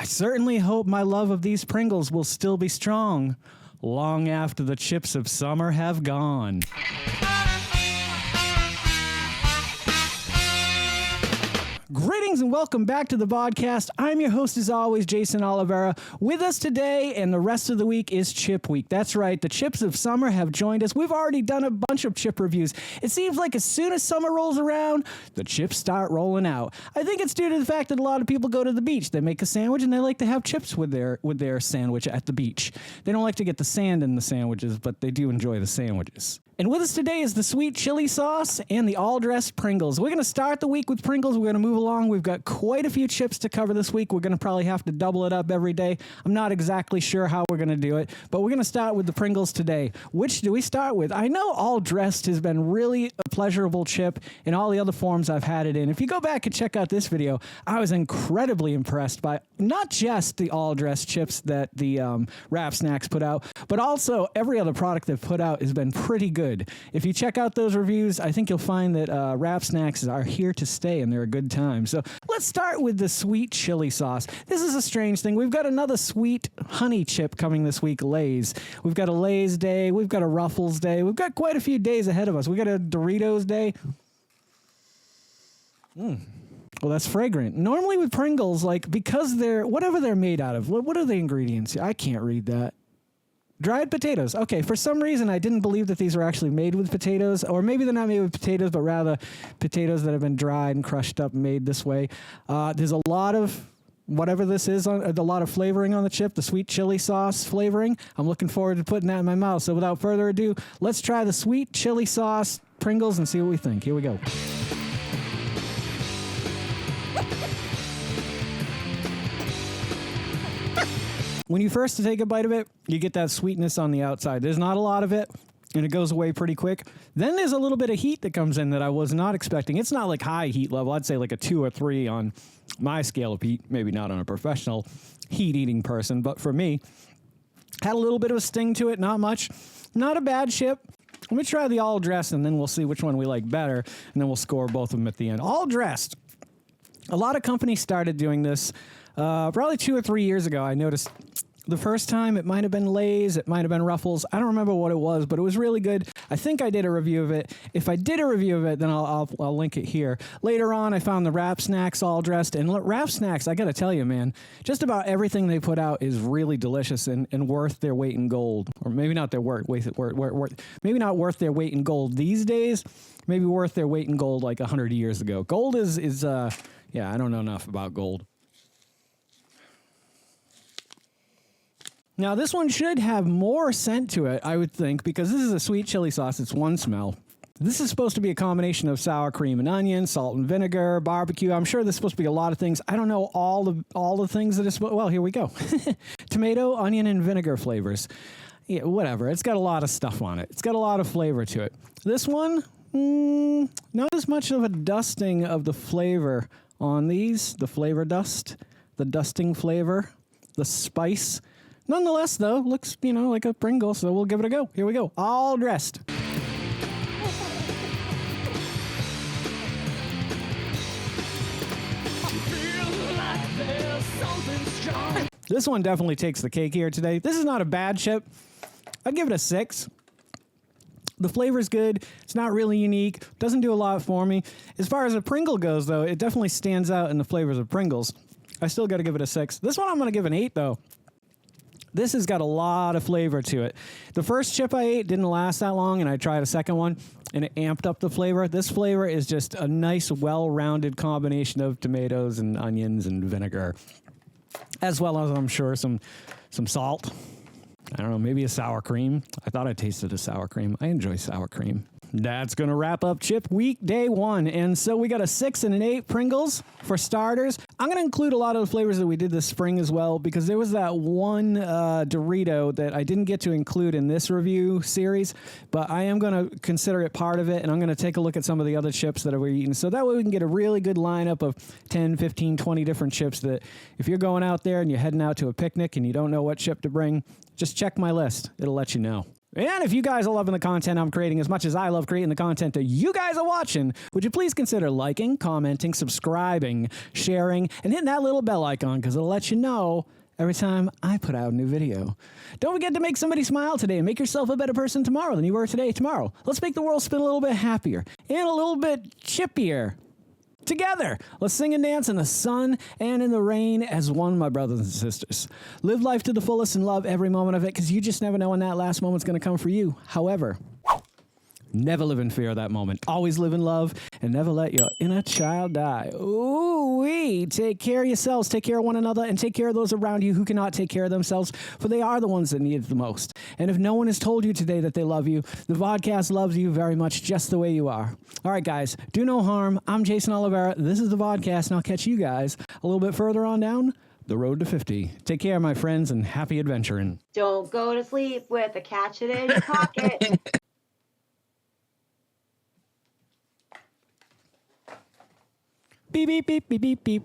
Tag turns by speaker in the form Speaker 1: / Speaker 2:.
Speaker 1: I certainly hope my love of these Pringles will still be strong long after the chips of summer have gone. Greetings and welcome back to the Vodkast. I'm your host as always, Geycen Oliveira. With us today and the rest of the week is Chip Week. That's right, the chips of summer have joined us. We've already done a bunch of chip reviews. It seems like as soon as summer rolls around, the chips start rolling out. I think it's due to the fact that a lot of people go to the beach. They make a sandwich and they like to have chips with their sandwich at the beach. They don't like to get the sand in the sandwiches, but they do enjoy the sandwiches. And with us today is the sweet chili sauce and the all-dressed Pringles. We're going to start the week with Pringles. We're going to move along. We've got quite a few chips to cover this week. We're going to probably have to double it up every day. I'm not exactly sure how we're going to do it, but we're going to start with the Pringles today. Which do we start with? I know all-dressed has been really a pleasurable chip in all the other forms I've had it in. If you go back and check out this video, I was incredibly impressed by not just the all-dressed chips that the Wrap Snacks put out, but also every other product they've put out has been pretty good. If you check out those reviews, I think you'll find that Wrap Snacks are here to stay and they're a good time. So let's start with the sweet chili sauce. This is a strange thing. We've got another sweet honey chip coming this week, Lay's. We've got a Lay's day. We've got a Ruffles day. We've got quite a few days ahead of us. We've got a Doritos day. Well, that's fragrant. Normally with Pringles, like, because they're, whatever they're made out of, what are the ingredients? I can't read that. Dried potatoes. Okay, for some reason I didn't believe that these were actually made with potatoes, or maybe they're not made with potatoes, but rather potatoes that have been dried and crushed up and made this way. There's a lot of whatever this is, a lot of flavoring on the chip, the sweet chili sauce flavoring. I'm looking forward to putting that in my mouth. So without further ado, let's try the sweet chili sauce Pringles and see what we think. Here we go. When you first take a bite of it, you get that sweetness on the outside. There's not a lot of it, and it goes away pretty quick. Then there's a little bit of heat that comes in that I was not expecting. It's not like high heat level. I'd say like a 2 or 3 on my scale of heat. Maybe not on a professional heat-eating person, but for me, had a little bit of a sting to it, not much. Not a bad chip. Let me try the all-dressed, and then we'll see which one we like better, and then we'll score both of them at the end. All-dressed. A lot of companies started doing this probably 2 or 3 years ago. I noticed the first time it might have been Lay's, it might have been Ruffles. I don't remember what it was, but it was really good. I think I did a review of it. If I did a review of it, then I'll link it here. Later on, I found the Wrap Snacks all dressed. And Wrap Snacks, I got to tell you, man, just about everything they put out is really delicious and worth their weight in gold. Or maybe not their maybe not worth their weight in gold these days. Maybe worth their weight in gold like 100 years ago. Gold is yeah, I don't know enough about gold. Now, this one should have more scent to it, I would think, because this is a sweet chili sauce. It's one smell. This is supposed to be a combination of sour cream and onion, salt and vinegar, barbecue. I'm sure there's supposed to be a lot of things. I don't know all the things that it's supposed. Well, here we go. Tomato, onion, and vinegar flavors. Yeah, whatever. It's got a lot of stuff on it. It's got a lot of flavor to it. This one, not as much of a dusting of the flavor on these. The flavor dust, the dusting flavor, the spice. Nonetheless, though, looks, like a Pringle, so we'll give it a go. Here we go. All dressed. This one definitely takes the cake here today. This is not a bad chip. I'd give it a 6. The flavor's good. It's not really unique. Doesn't do a lot for me. As far as a Pringle goes, though, it definitely stands out in the flavors of Pringles. I still got to give it a 6. This one I'm going to give an 8, though. This has got a lot of flavor to it. The first chip I ate didn't last that long, and I tried a second one, and it amped up the flavor. This flavor is just a nice, well-rounded combination of tomatoes and onions and vinegar, as well as, I'm sure, some salt. I don't know, maybe a sour cream. I thought I tasted a sour cream. I enjoy sour cream. That's going to wrap up Chip Week Day 1. And so we got a 6 and an 8 Pringles for starters. I'm going to include a lot of the flavors that we did this spring as well, because there was that one Dorito that I didn't get to include in this review series, but I am going to consider it part of it, and I'm going to take a look at some of the other chips that we're eating. So that way we can get a really good lineup of 10, 15, 20 different chips that if you're going out there and you're heading out to a picnic and you don't know what chip to bring, just check my list. It'll let you know. And if you guys are loving the content I'm creating as much as I love creating the content that you guys are watching, would you please consider liking, commenting, subscribing, sharing, and hitting that little bell icon because it'll let you know every time I put out a new video. Don't forget to make somebody smile today and make yourself a better person tomorrow than you were today. Tomorrow, let's make the world spin a little bit happier and a little bit chippier. Together, let's sing and dance in the sun and in the rain as one, my brothers and sisters. Live life to the fullest and love every moment of it because you just never know when that last moment's going to come for you. However, never live in fear of that moment. Always live in love and never let your inner child die. Ooh-wee. Take care of yourselves, take care of one another, and take care of those around you who cannot take care of themselves, for they are the ones that need it the most. And if no one has told you today that they love you, the Vodkast loves you very much just the way you are. All right, guys, do no harm. I'm Geycen Oliveira. This is the Vodkast, and I'll catch you guys a little bit further on down the road to 50. Take care, my friends, and happy adventuring.
Speaker 2: Don't go to sleep with a catch it in your pocket.
Speaker 1: Beep, beep, beep, beep, beep, beep.